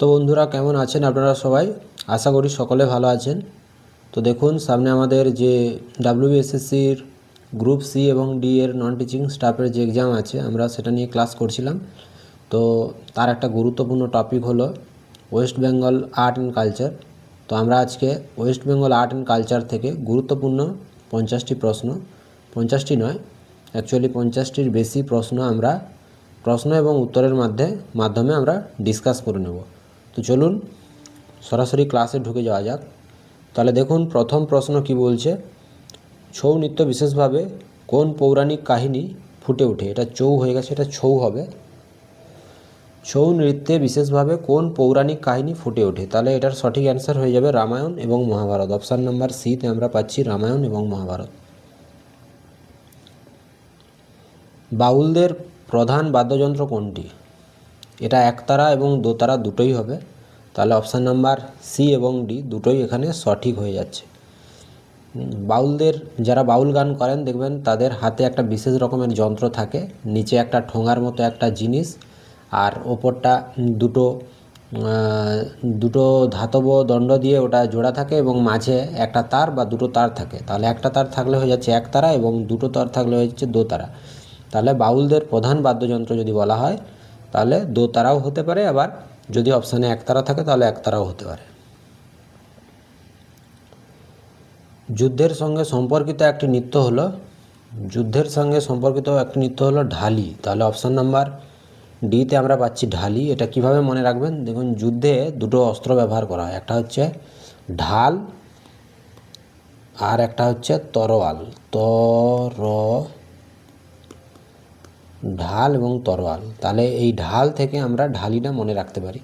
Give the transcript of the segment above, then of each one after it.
তো বন্ধুরা কেমন আছেন আপনারা সবাই? আশা করি সকলে ভালো আছেন। তো দেখুন সামনে আমাদের যে WBSSCর গ্রুপ সি এবং ডি এর নন টিচিং স্টাফের যে এক্সাম আছে আমরা সেটা নিয়ে ক্লাস করছিলাম। তো তার একটা গুরুত্বপূর্ণ টপিক হলো West Bengal art and culture. তো আমরা আজকে West Bengal art and culture থেকে গুরুত্বপূর্ণ 50টি প্রশ্ন, 50টি নয় অ্যাকচুয়ালি 50টির বেশি প্রশ্ন আমরা প্রশ্ন এবং উত্তরের মাধ্যমে আমরা ডিসকাস করে নেব। তো চলুন সরাসরি ক্লাসে ঢুকে যাওয়া যাক। তাহলে দেখুন প্রথম প্রশ্ন কি বলছে, ছৌ নৃত্য বিশেষভাবে কোন পৌরাণিক কাহিনী ফুটে ওঠে? এটা চৌ হয়ে গেছে, এটা ছৌ হবে। ছৌ নৃত্যে বিশেষভাবে কোন পৌরাণিক কাহিনী ফুটে ওঠে? তাহলে এটার সঠিক অ্যান্সার হয়ে যাবে রামায়ণ এবং মহাভারত। অপশান নাম্বার সিতে আমরা পাচ্ছি রামায়ণ এবং মহাভারত। বাউলদের প্রধান বাদ্যযন্ত্র কোনটি? এটা একতারা এবং দোতারা দুটোই হবে। তাহলে অপশান নাম্বার সি এবং ডি দুটোই এখানে সঠিক হয়ে যাচ্ছে। বাউলদের যারা বাউল গান করেন দেখবেন তাদের হাতে একটা বিশেষ রকমের যন্ত্র থাকে, নিচে একটা ঠোঙার মতো একটা জিনিস আর ওপরটা দুটো ধাতব দণ্ড দিয়ে ওটা জোড়া থাকে এবং মাঝে একটা তার বা দুটো তার থাকে। তাহলে একটা তার থাকলে হয়ে যাচ্ছে একতারা এবং দুটো তার থাকলে হয়ে যাচ্ছে দোতারা। তাহলে বাউলদের প্রধান বাদ্যযন্ত্র যদি বলা হয় তাহলে দোতারাও হতে পারে, আবার যদি অপশানে একতারা থাকে তাহলে একতারাও হতে পারে। যুদ্ধের সঙ্গে সম্পর্কিত একটি নৃত্য হলো ঢালি। তাহলে অপশান নাম্বার ডিতে আমরা পাচ্ছি ঢালি। এটা কিভাবে মনে রাখবেন? দেখুন যুদ্ধে দুটো অস্ত্র ব্যবহার করা হয়, একটা হচ্ছে ঢাল আর একটা হচ্ছে তরোয়াল। ঢাল এবং তরোয়াল। তাহলে এই ঢাল থেকে আমরা ঢালিটা মনে রাখতে পারি।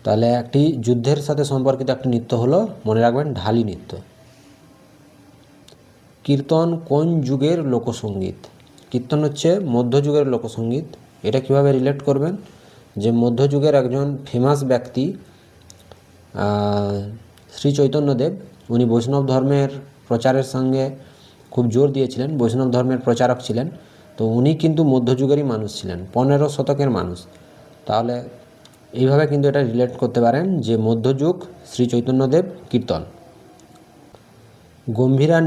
তাহলে একটি যুদ্ধের সাথে সম্পর্কিত একটি নৃত্য হলো, মনে রাখবেন, ঢালি নৃত্য। কীর্তন কোন যুগের লোকসঙ্গীত? কীর্তন হচ্ছে মধ্যযুগের লোকসঙ্গীত। এটা কিভাবে রিলেট করবেন? যে মধ্যযুগের একজন ফেমাস ব্যক্তি শ্রী চৈতন্যদেব, উনি বৈষ্ণব ধর্মের প্রচারের সঙ্গে খুব জোর দিয়েছিলেন, বৈষ্ণব ধর্মের প্রচারক ছিলেন। তো উনি কিন্তু মধ্যযুগেরই মানুষ ছিলেন, 15 শতকের মানুষ। তাহলে এইভাবে কিন্তু এটা রিলেট করতে পারেন যে মধ্যযুগ শ্রী চৈতন্যদেব কীর্তন। গম্ভীরা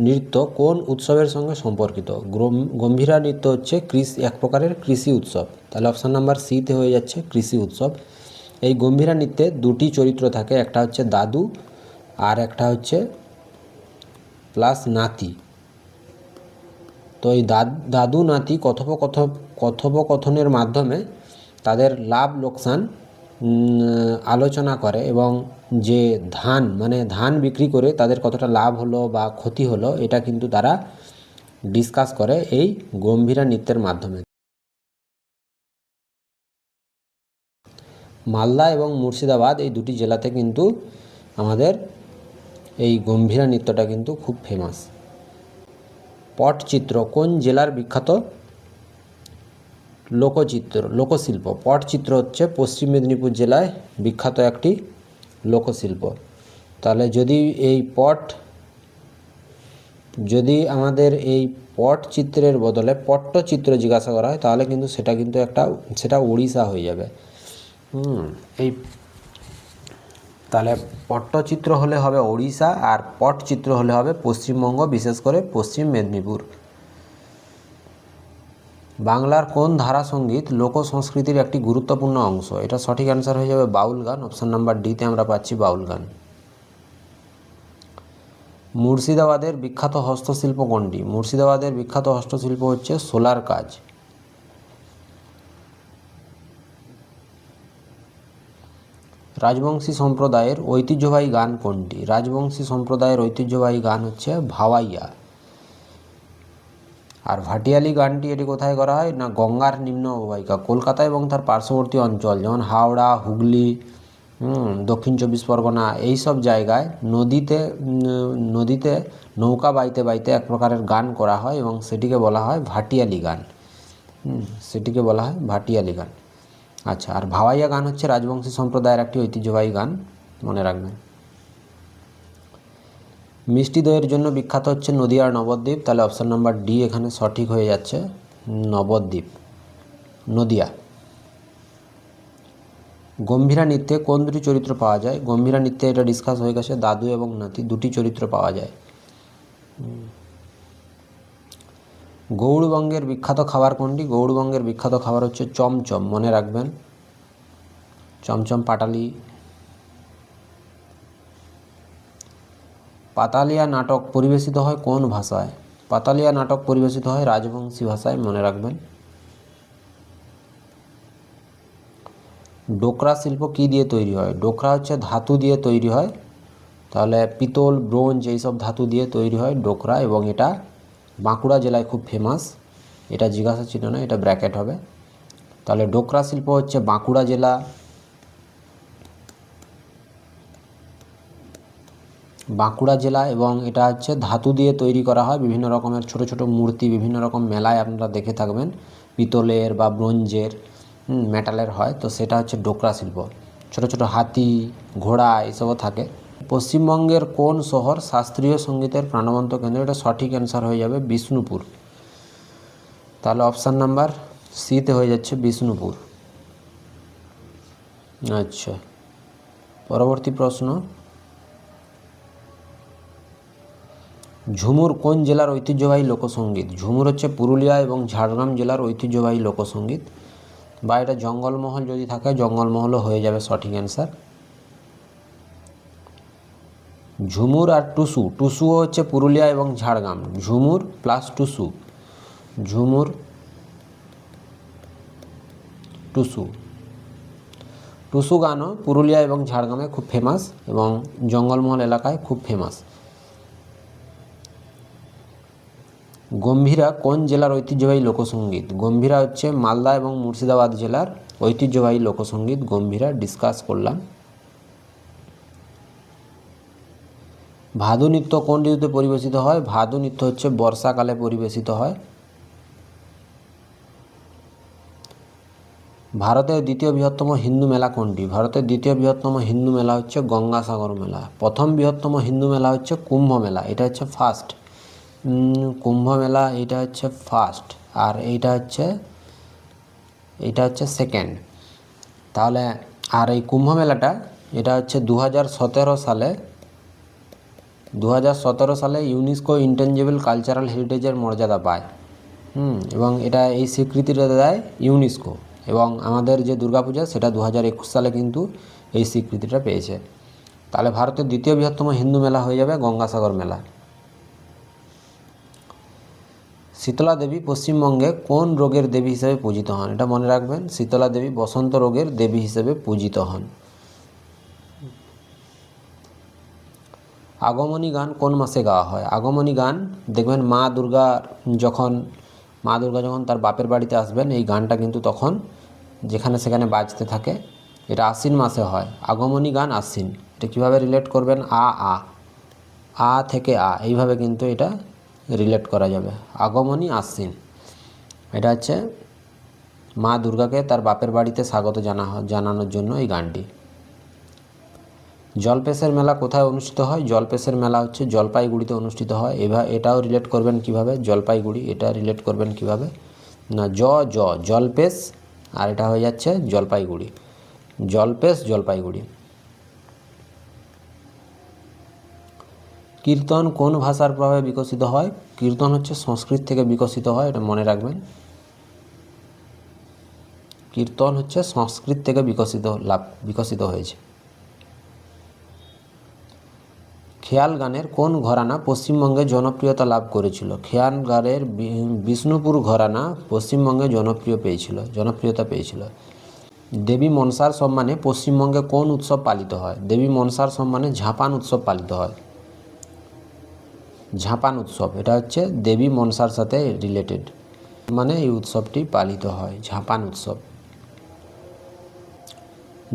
নৃত্য কোন উৎসবের সঙ্গে সম্পর্কিত? গম্ভীরা নৃত্য হচ্ছে এক প্রকারের কৃষি উৎসব। তাহলে অপশান নাম্বার সিতে হয়ে যাচ্ছে কৃষি উৎসব। এই গম্ভীরা নৃত্যে দুটি চরিত্র থাকে, একটা হচ্ছে দাদু আর একটা হচ্ছে প্লাস নাতি। তো এই দাদু নাতি কথোপকথনের মাধ্যমে তাদের লাভ লোকসান আলোচনা করে এবং যে ধান বিক্রি করে তাদের কতটা লাভ হলো বা ক্ষতি হলো এটা কিন্তু তারা ডিসকাস করে এই গম্ভীরা নৃত্যের মাধ্যমে। মালদা এবং মুর্শিদাবাদ এই দুটি জেলাতে কিন্তু আমাদের এই গম্ভীরা নৃত্যটা কিন্তু খুব ফেমাস। পটচিত্র কোন জেলার বিখ্যাত লোকশিল্প? পটচিত্র হচ্ছে পশ্চিম মেদিনীপুর জেলায় বিখ্যাত একটি লোকশিল্প। তাহলে যদি আমাদের এই পটচিত্রের বদলে পট্টচিত্র জিজ্ঞাসা করা হয় তাহলে কিন্তু সেটা উড়িষ্যা হয়ে যাবে। তাহলে পট্টচিত্র হলে হবে ওড়িশা আর পটচিত্র হলে হবে পশ্চিমবঙ্গ, বিশেষ করে পশ্চিম মেদিনীপুর। বাংলার কোন ধারা সঙ্গীত লোক সংস্কৃতির একটি গুরুত্বপূর্ণ অংশ? এটা সঠিক অ্যান্সার হয়ে যাবে বাউল গান। অপশান নাম্বার ডিতে আমরা পাচ্ছি বাউল গান। মুর্শিদাবাদের বিখ্যাত হস্তশিল্প কোনটি? মুর্শিদাবাদের বিখ্যাত হস্তশিল্প হচ্ছে শোলার কাজ। রাজবংশী সম্প্রদায়ের ঐতিহ্যবাহী গান কোনটি? রাজবংশী সম্প্রদায়ের ঐতিহ্যবাহী গান হচ্ছে ভাওয়াইয়া। আর ভাটিয়ালি গানটি এটি কোথায় করা হয় না গঙ্গার নিম্ন অববাহিকা কলকাতা এবং তার পার্শ্ববর্তী অঞ্চল যেমন হাওড়া, হুগলি, দক্ষিণ 24 পরগনা এইসব জায়গায় নদীতে নৌকা বাইতে এক প্রকারের গান করা হয় এবং সেটিকে বলা হয় ভাটিয়ালি গান। আচ্ছা, আর ভাওয়াইয়া গান হচ্ছে রাজবংশী সম্প্রদায়ের একটি ঐতিহ্যবাহী গান, মনে রাখবেন। মিষ্টি দইয়ের জন্য বিখ্যাত হচ্ছে নদিয়ার নবদ্বীপ। তাহলে অপশান নাম্বার ডি এখানে সঠিক হয়ে যাচ্ছে, নদিয়া। গম্ভীরা নৃত্যে কোন দুটি চরিত্র পাওয়া যায়? গম্ভীরা নৃত্যে এটা ডিসকাস হয়ে গেছে, দাদু এবং নাতি দুটি চরিত্র পাওয়া যায়। গৌড়বঙ্গের বিখ্যাত খাবার কোনটি? গৌড়বঙ্গের বিখ্যাত খাবার হচ্ছে চমচম, মনে রাখবেন, চমচম পাটালি। পাতালিয়া নাটক পরিবেশিত হয় কোন ভাষায়? পাতালিয়া নাটক পরিবেশিত হয় রাজবংশী ভাষায়, মনে রাখবেন। ডোকরা শিল্প কী দিয়ে তৈরি হয়? ডোকরা হচ্ছে ধাতু দিয়ে তৈরি হয়, তাহলে পিতল, ব্রোঞ্জ এইসব ধাতু দিয়ে তৈরি হয় ডোকরা, এবং এটা বাঁকুড়া জেলায় খুব ফেমাস। এটা জিজ্ঞাসা ছিল না, এটা ব্র্যাকেট হবে। তাহলে ডোকরা শিল্প হচ্ছে বাঁকুড়া জেলা, এবং এটা হচ্ছে ধাতু দিয়ে তৈরি করা হয়। বিভিন্ন রকমের ছোট ছোট মূর্তি বিভিন্ন রকম মেলায় আপনারা দেখে থাকবেন, পিতলের বা ব্রোঞ্জের, মেটালের হয়, তো সেটা হচ্ছে ডোকরা শিল্প। ছোট ছোট হাতি, ঘোড়া এসবও থাকে। পশ্চিমবঙ্গের কোন শহর শাস্ত্রীয় সঙ্গীতের প্রাণবন্ত কেন্দ্র? এটা সঠিক অ্যান্সার হয়ে যাবে বিষ্ণুপুর। তাহলে অপশান নাম্বার সিতে হয়ে যাচ্ছে বিষ্ণুপুর। আচ্ছা, পরবর্তী প্রশ্ন, ঝুমুর কোন জেলার ঐতিহ্যবাহী লোকসঙ্গীত? ঝুমুর হচ্ছে পুরুলিয়া এবং ঝাড়গ্রাম জেলার ঐতিহ্যবাহী লোকসঙ্গীত, বা এটা জঙ্গলমহল যদি থাকে জঙ্গলমহলও হয়ে যাবে সঠিক অ্যান্সার। ঝুমুর আর টুসু, টুসুও হচ্ছে পুরুলিয়া এবং ঝাড়গ্রাম, ঝুমুর প্লাস টুসু, ঝুমুর টুসু। টুসু গানও পুরুলিয়া এবং ঝাড়গ্রামে খুব ফেমাস এবং জঙ্গলমহল এলাকায় খুব ফেমাস। গম্ভীরা কোন জেলার ঐতিহ্যবাহী লোকসঙ্গীত? গম্ভীরা হচ্ছে মালদা এবং মুর্শিদাবাদ জেলার ঐতিহ্যবাহী লোকসঙ্গীত গম্ভীরা, ডিসকাস করলাম। ভাদু নৃত্য কোন ঋতুতে পরিবেশিত হয়? ভাদু নৃত্য হচ্ছে বর্ষাকালে পরিবেশিত হয়। ভারতের দ্বিতীয় বৃহত্তম হিন্দু মেলা কোনটি? ভারতের দ্বিতীয় বৃহত্তম হিন্দু মেলা হচ্ছে গঙ্গাসাগর মেলা। প্রথম বৃহত্তম হিন্দু মেলা হচ্ছে কুম্ভ মেলা, এটা হচ্ছে ফার্স্ট। কুম্ভ মেলা এটা হচ্ছে ফার্স্ট, আর এইটা হচ্ছে সেকেন্ড। তাহলে আর এই কুম্ভ মেলাটা এটা হচ্ছে 2017 সালে ইউনেস্কো ইনটেনজিবল কালচারাল হেরিটেজের মর্যাদা পায়। এবং এটা এই স্বীকৃতিটা দেয় ইউনেস্কো, এবং আমাদের যে দুর্গাপূজা সেটা 2021 সালে কিন্তু এই স্বীকৃতিটা পেয়েছে। তাহলে ভারতের দ্বিতীয় বৃহত্তম হিন্দু মেলা হয়ে যাবে গঙ্গাসাগর মেলা। শীতলা দেবী পশ্চিমবঙ্গে কোন রোগের দেবী হিসেবে পূজিত হন? এটা মনে রাখবেন, শীতলা দেবী বসন্ত রোগের দেবী হিসেবে পূজিত হন। আগমনী গান কোন মাসে গাওয়া হয়? আগমনী গান দেখবেন মা দুর্গা যখন তার বাপের বাড়িতে আসবেন, এই গানটা কিন্তু তখন যেখানে সেখানে বাজতে থাকে। এটা আশ্বিন মাসে হয়, আগমনী গান আশ্বিন। এটা কীভাবে রিলেট করবেন? আ থেকে এইভাবে কিন্তু এটা রিলেট করা যাবে, আগমনী আশ্বিন। এটা হচ্ছে মা দুর্গাকে তার বাপের বাড়িতে স্বাগত জানানোর জন্য এই গানটি। জলপেশের মেলা কোথায় অনুষ্ঠিত হয়? জলপেশের মেলা হচ্ছে জলপাইগুড়িতে অনুষ্ঠিত হয়। এটাও রিলেট করবেন কিভাবে? জলপাইগুড়ি, এটা রিলেট করবেন কিভাবে না, জলপেশ, আর এটা হয়ে যাচ্ছে জলপাইগুড়ি, জলপেশ জলপাইগুড়ি। কীর্তন কোন ভাষার প্রভাবে বিকশিত হয়? কীর্তন হচ্ছে সংস্কৃত থেকে বিকশিত হয়, এটা মনে রাখবেন। কীর্তন হচ্ছে সংস্কৃত থেকে বিকশিত হয়েছে। খেয়াল গানের কোন ঘরানা পশ্চিমবঙ্গে জনপ্রিয়তা লাভ করেছিল? খেয়াল গানের বিষ্ণুপুর ঘরানা পশ্চিমবঙ্গে জনপ্রিয়তা পেয়েছিল। দেবী মনসার সম্মানে পশ্চিমবঙ্গে কোন উৎসব পালিত হয়? দেবী মনসার সম্মানে ঝাপান উৎসব পালিত হয়। ঝাপান উৎসব এটা হচ্ছে দেবী মনসার সাথে রিলেটেড, মানে এই উৎসবটি পালিত হয়, ঝাপান উৎসব।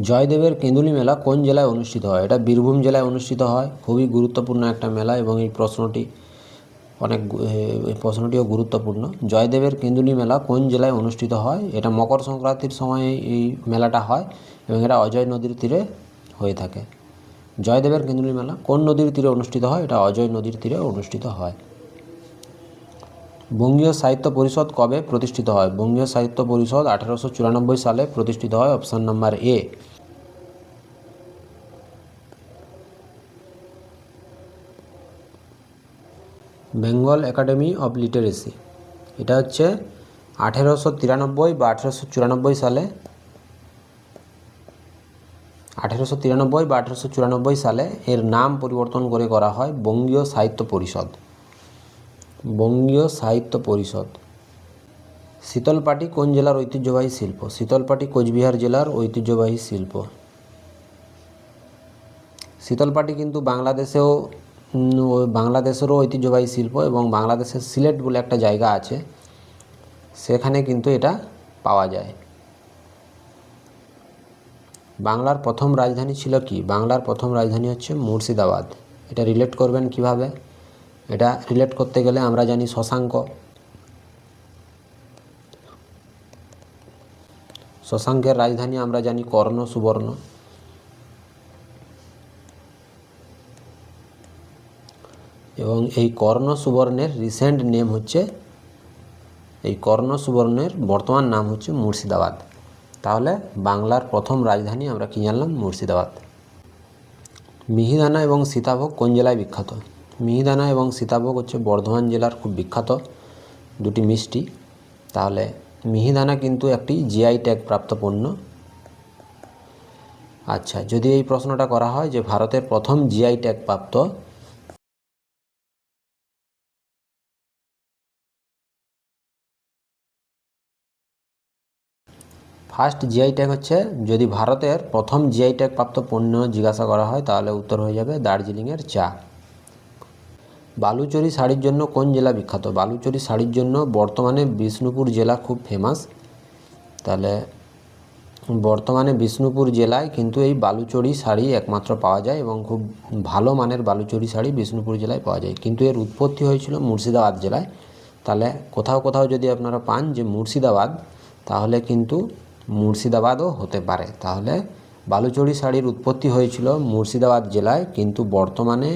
জয়দেবের কেঁদুলি মেলা কোন জেলায় অনুষ্ঠিত হয়? এটা বীরভূম জেলায় অনুষ্ঠিত হয়, খুবই গুরুত্বপূর্ণ একটা মেলা, এবং এই প্রশ্নটিও গুরুত্বপূর্ণ। জয়দেবের কেঁদুলি মেলা কোন জেলায় অনুষ্ঠিত হয়? এটা মকর সংক্রান্তির সময় এই মেলাটা হয়, এবং এটা অজয় নদীর তীরে হয়ে থাকে। জয়দেবের কেঁদুলি মেলা কোন নদীর তীরে অনুষ্ঠিত হয়? এটা অজয় নদীর তীরে অনুষ্ঠিত হয়। বঙ্গীয় সাহিত্য পরিষদ কবে প্রতিষ্ঠিত হয়? বঙ্গীয় সাহিত্য পরিষদ 1894 সালে প্রতিষ্ঠিত হয়, option number A. Bengal academy of literacy, এটা হচ্ছে 1893 বা 1894 সালে 1893 বা 1894 সালে এর নাম পরিবর্তন করে করা হয় বঙ্গীয় সাহিত্য পরিষদ। বঙ্গীয় সাহিত্য পরিষদ। শীতলপাটি কোন জেলার ঐতিহ্যবাহী শিল্প? শীতলপাটি কোচবিহার জেলার ঐতিহ্যবাহী শিল্প। শীতলপাটি কিন্তু বাংলাদেশেরও ঐতিহ্যবাহী শিল্প, এবং বাংলাদেশের সিলেট বলে একটা জায়গা আছে, সেখানে কিন্তু এটা পাওয়া যায়। বাংলার প্রথম রাজধানী ছিল কি? বাংলার প্রথম রাজধানী হচ্ছে মুর্শিদাবাদ। এটা রিলেট করবেন কিভাবে? এটা রিলেট করতে গেলে আমরা জানি শশাঙ্কের রাজধানী আমরা জানি কর্ণ সুবর্ণ। এবং এই কর্ণ সুবর্ণের রিসেন্ট নেম হচ্ছে, এই কর্ণ সুবর্ণের বর্তমান নাম হচ্ছে মুর্শিদাবাদ। তাহলে বাংলার প্রথম রাজধানী আমরা কি জানলাম? মুর্শিদাবাদ। মিহিদানা এবং সীতাভোগ কোন জেলায় বিখ্যাত? মিহিদানা এবং সীতাভোগ হচ্ছে বর্ধমান জেলার খুব বিখ্যাত দুটি মিষ্টি। তাহলে মিহিদানা কিন্তু একটি জিআই ট্যাগ প্রাপ্ত পণ্য। আচ্ছা, যদি এই প্রশ্নটা করা হয় যে ভারতের প্রথম জিআই ট্যাগ প্রাপ্ত ফার্স্ট জিআই ট্যাগ হচ্ছে, যদি ভারতের প্রথম জিআই ট্যাগ প্রাপ্ত পণ্য জিজ্ঞাসা করা হয় তাহলে উত্তর হয়ে যাবে দার্জিলিংয়ের চা। বালুচরী শাড়ির জন্য কোন জেলা বিখ্যাত? বালুচরী শাড়ির জন্য বর্তমানে বিষ্ণুপুর জেলা খুব ফেমাস। তাহলে বর্তমানে বিষ্ণুপুর জেলায় কিন্তু এই বালুচরী শাড়ি একমাত্র পাওয়া যায়, এবং খুব ভালো মানের বালুচরী শাড়ি বিষ্ণুপুর জেলায় পাওয়া যায়। কিন্তু এর উৎপত্তি হয়েছিল মুর্শিদাবাদ জেলায়। তাহলে কোথাও কোথাও যদি আপনারা পান যে মুর্শিদাবাদ, তাহলে কিন্তু মুর্শিদাবাদও হতে পারে। তাহলে বালুচরী শাড়ির উৎপত্তি হয়েছিল মুর্শিদাবাদ জেলায়, কিন্তু বর্তমানে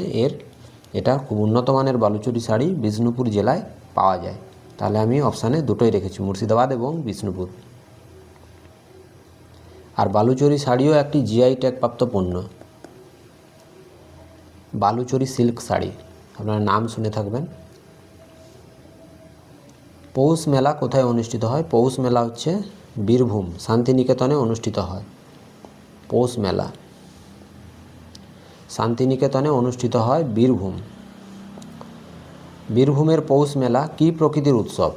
এটা খুব উন্নত মানের বালুচরী শাড়ি বিষ্ণুপুর জেলায় পাওয়া যায়। তাহলে আমি অপশানে দুটোই রেখেছি, মুর্শিদাবাদ এবং বিষ্ণুপুর। আর বালুচরী শাড়িও একটি জিআই ট্যাগ প্রাপ্ত পণ্য। বালুচরী সিল্ক শাড়ি আপনারা নাম শুনে থাকবেন। পৌষ মেলা কোথায় অনুষ্ঠিত হয়? পৌষ মেলা হচ্ছে বীরভূম শান্তিনিকেতনে অনুষ্ঠিত হয়। পৌষ মেলা শান্তিনিকেতনে অনুষ্ঠিত হয় বীরভূম। বীরভূমের পৌষ মেলা কী প্রকৃতির উৎসব?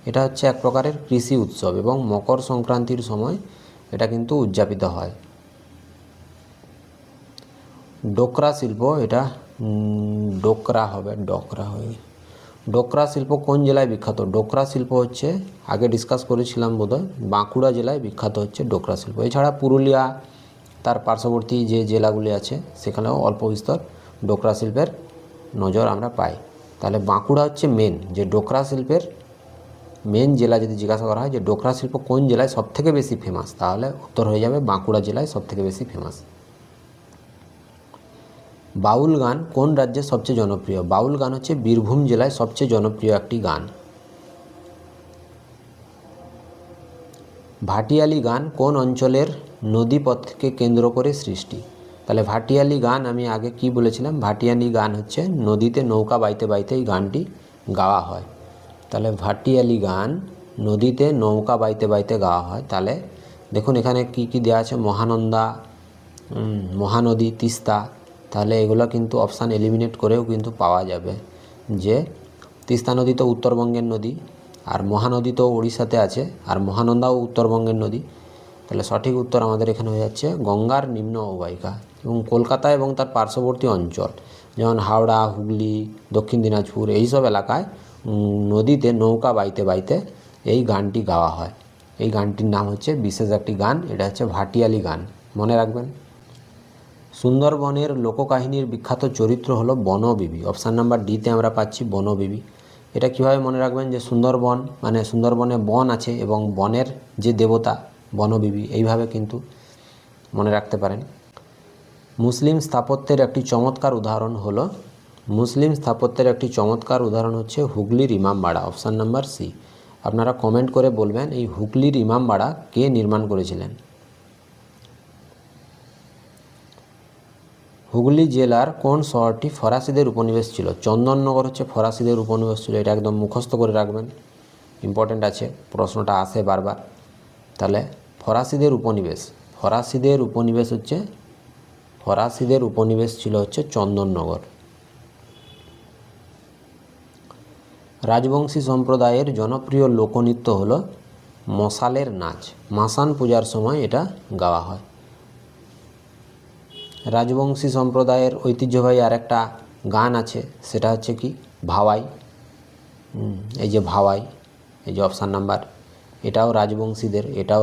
এটা হচ্ছে এক প্রকারের কৃষি উৎসব, এবং মকর সংক্রান্তির সময় এটা কিন্তু উদযাপিত হয়। ডোকরা শিল্প, এটা ডোকরা শিল্প কোন জেলায় বিখ্যাত? ডোকরা শিল্প হচ্ছে, আগে ডিসকাস করেছিলাম বোধহয়, বাঁকুড়া জেলায় বিখ্যাত হচ্ছে ডোকরা শিল্প। এছাড়া পুরুলিয়া তার পার্শ্ববর্তী যে জেলাগুলি আছে সেখানেও অল্প বিস্তর ডোকরা শিল্পের নজর আমরা পাই। তাহলে বাঁকুড়া হচ্ছে মেন, যে ডোকরা শিল্পের মেন জেলা। যদি জিজ্ঞাসা করা হয় যে ডোকরা শিল্প কোন জেলায় সবথেকে বেশি ফেমাস, তাহলে উত্তর হয়ে যাবে বাঁকুড়া জেলায় সবথেকে বেশি ফেমাস। বাউল গান কোন রাজ্যে সবচেয়ে জনপ্রিয়? বাউল গান হচ্ছে বীরভূম জেলায় সবচেয়ে জনপ্রিয় একটি গান। ভাটিয়ালি গান কোন অঞ্চলের নদীপথকে কেন্দ্র করে সৃষ্টি? তাহলে ভাটিয়ালি গান আমি আগে কি বলেছিলাম? ভাটিয়ালি গান হচ্ছে নদীতে নৌকা বাইতে বাইতে এই গানটি গাওয়া হয়। তাহলে ভাটিয়ালি গান নদীতে নৌকা বাইতে বাইতে গাওয়া হয়। তাহলে দেখুন এখানে কি কি দেওয়া আছে, মহানন্দা, মহানদী, তিস্তা। তাহলে এগুলো কিন্তু অপশান এলিমিনেট করেও কিন্তু পাওয়া যাবে যে তিস্তা নদী তো উত্তরবঙ্গের নদী, আর মহানদী তো উড়িষ্যাতে আছে, আর মহানন্দাও উত্তরবঙ্গের নদী। তাহলে সঠিক উত্তর আমাদের এখানে হয়ে যাচ্ছে গঙ্গার নিম্ন অববাহিকা। এবং কলকাতা এবং তার পার্শ্ববর্তী অঞ্চল যেমন হাওড়া, হুগলি, দক্ষিণ দিনাজপুর এইসব এলাকায় নদীতে নৌকা বাইতে বাইতে এই গানটি গাওয়া হয়। এই গানটির নাম হচ্ছে বিশেষ একটি গান, এটা হচ্ছে ভাটিয়ালি গান, মনে রাখবেন। সুন্দরবনের লোককাহিনীর বিখ্যাত চরিত্র হলো বনবিবি। অপশান নাম্বার ডিতে আমরা পাচ্ছি বনবিবি। এটা কিভাবে মনে রাখবেন যে সুন্দরবন মানে সুন্দরবনে বন আছে এবং বনের যে দেবতা বনবিবি, এইভাবে কিন্তু মনে রাখতে পারেন। মুসলিম স্থাপত্যের একটি চমৎকার উদাহরণ হচ্ছে হুগলির ইমামবাড়া। Option number C. আপনারা কমেন্ট করে বলবেন এই হুগলির ইমামবাড়া কে নির্মাণ করেছিলেন? হুগলি জেলার কোন শহরটি ফরাসিদের উপনিবেশ ছিল? চন্দননগর হচ্ছে ফরাসিদের উপনিবেশ ছিল, এটা একদম মুখস্থ করে রাখবেন, ইম্পর্টেন্ট আছে, প্রশ্নটা আসে বারবার। তাহলে ফরাসিদের উপনিবেশ ছিল হচ্ছে চন্দননগর। রাজবংশী সম্প্রদায়ের জনপ্রিয় লোকনৃত্য হলো মশালের নাচ। মাসান পূজার সময় এটা গাওয়া হয়। রাজবংশী সম্প্রদায়ের ঐতিহ্যবাহী আরেকটা গান আছে, সেটা হচ্ছে কি? ভাওয়াই। এই যে ভাওয়াই, এই যে অপশান নাম্বার, এটাও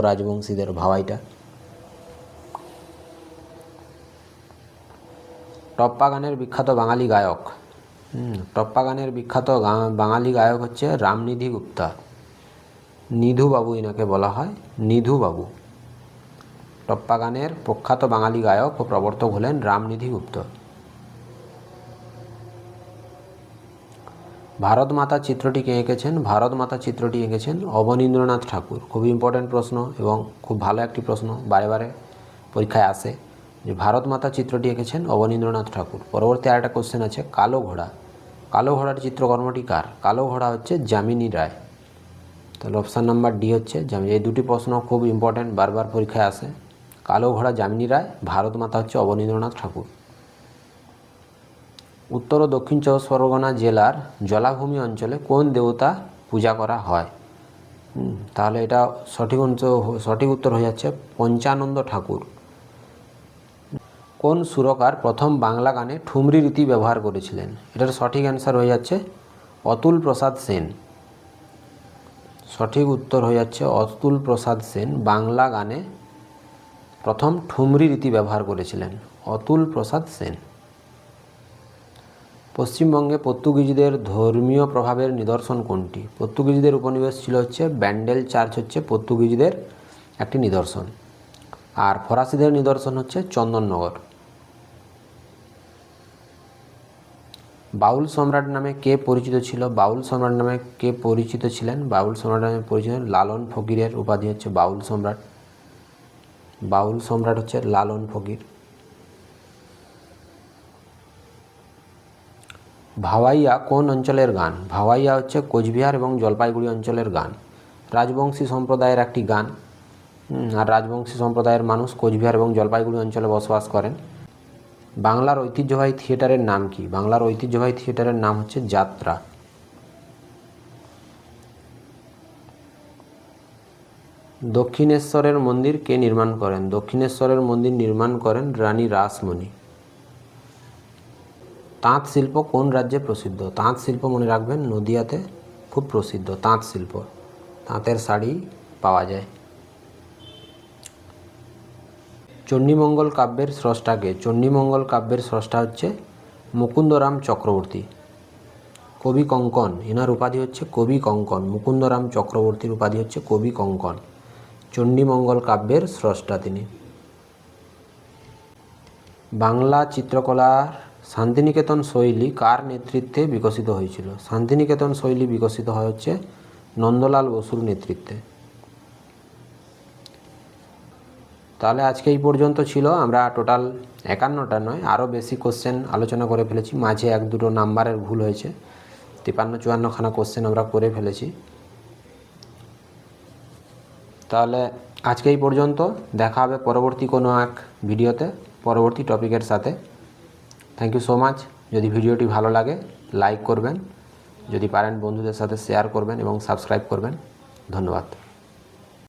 রাজবংশীদের ভাওয়াইটা। টপ্পা গানের বিখ্যাত বাঙালি গায়ক বাঙালি গায়ক হচ্ছে রামনিধি গুপ্তা। নিধু বাবু এনাকে বলা হয়, নিধু বাবু। টপ্পা গানের প্রখ্যাত বাঙালি গায়ক ও প্রবর্তক হলেন রামনিধি গুপ্ত। ভারত মাতা চিত্রটি এঁকেছেন অবনীন্দ্রনাথ ঠাকুর। খুবই ইম্পর্ট্যান্ট প্রশ্ন এবং খুব ভালো একটি প্রশ্ন, বারে বারে পরীক্ষায় আসে যে ভারত মাতা চিত্রটি এঁকেছেন অবনীন্দ্রনাথ ঠাকুর। পরবর্তী আরেকটা কোশ্চেন আছে, কালো ঘোড়ার চিত্রকর্মটি কার? কালো ঘোড়া হচ্ছে যামিনী রায়। তাহলে অপশান নাম্বার ডি হচ্ছে যামিনী। এই দুটি প্রশ্ন খুব ইম্পর্ট্যান্ট, বারবার পরীক্ষায় আসে। কালো ঘোড়া যামিনী রায়, ভারত মাতা হচ্ছে অবনীন্দ্রনাথ ঠাকুর। উত্তর ও দক্ষিণ চব্বিশ পরগনা জেলার জলাভূমি অঞ্চলে কোন দেবতা পূজা করা হয়? তাহলে এটা সঠিক উত্তর হয়ে যাচ্ছে পঞ্চানন্দ ঠাকুর। কোন সুরকার প্রথম বাংলা গানে ঠুমরি রীতি ব্যবহার করেছিলেন? এটার সঠিক অ্যান্সার হয়ে যাচ্ছে অতুল প্রসাদ সেন। সঠিক উত্তর হয়ে যাচ্ছে অতুল প্রসাদ সেন বাংলা গানে প্রথম ঠুমরি রীতি ব্যবহার করেছিলেন, অতুল প্রসাদ সেন। পশ্চিমবঙ্গে পর্তুগিজদের ধর্মীয় প্রভাবের নিদর্শন কোনটি? পর্তুগিজদের উপনিবেশ ছিল হচ্ছে ব্যান্ডেল চার্চ, হচ্ছে পর্তুগিজদের একটি নিদর্শন। আর ফরাসিদের নিদর্শন হচ্ছে চন্দননগর। বাউল সম্রাট নামে কে পরিচিত ছিলেন? বাউল সম্রাট নামে পরিচিত লালন ফকিরের উপাধি হচ্ছে বাউল সম্রাট হচ্ছে লালন ফকির। ভাওয়াইয়া কোন অঞ্চলের গান? ভাওয়াইয়া হচ্ছে কোচবিহার এবং জলপাইগুড়ি অঞ্চলের গান। রাজবংশী সম্প্রদায়ের একটি গান, আর রাজবংশী সম্প্রদায়ের মানুষ কোচবিহার এবং জলপাইগুড়ি অঞ্চলে বসবাস করেন। বাংলার ঐতিহ্যবাহী থিয়েটারের নাম কি? বাংলার ঐতিহ্যবাহী থিয়েটারের নাম হচ্ছে যাত্রা। দক্ষিণেশ্বরের মন্দির কে নির্মাণ করেন? দক্ষিণেশ্বরের মন্দির নির্মাণ করেন রানী রাসমণি। তাঁত শিল্প কোন রাজ্যে প্রসিদ্ধ? তাঁত শিল্প মনে রাখবেন নদিয়াতে খুব প্রসিদ্ধ তাঁত শিল্প, তাঁতের শাড়ি পাওয়া যায়। চণ্ডীমঙ্গল কাব্যের স্রষ্টাকে? চণ্ডীমঙ্গল কাব্যের স্রষ্টা হচ্ছে মুকুন্দরাম চক্রবর্তী। কবি কঙ্কন, এনার উপাধি হচ্ছে কবি কঙ্কন। মুকুন্দরাম চক্রবর্তীর উপাধি হচ্ছে কবি কঙ্কন। চণ্ডীমঙ্গল কাব্যের স্রষ্টা তিনি। বাংলা চিত্রকলার শান্তিনিকেতন শৈলী কার নেতৃত্বে বিকশিত হয়েছিল? শান্তিনিকেতন শৈলী বিকশিত হয় হচ্ছে নন্দলাল বসুর নেতৃত্বে। তাহলে আজকে এই পর্যন্ত ছিল। আমরা টোটাল 51টা নয়, আরও বেশি কোশ্চেন আলোচনা করে ফেলেছি। মাঝে 1-2 নাম্বারের ভুল হয়েছে। 53-54খানা কোশ্চেন আমরা করে ফেলেছি। তাহলে আজকে এই পর্যন্ত, দেখা হবে পরবর্তী কোনো এক ভিডিওতে পরবর্তী টপিকের সাথে। Thank you so much. যদি ভিডিওটি ভালো লাগে লাইক করবেন, যদি পারেন বন্ধুদের সাথে শেয়ার করবেন এবং সাবস্ক্রাইব করবেন। ধন্যবাদ।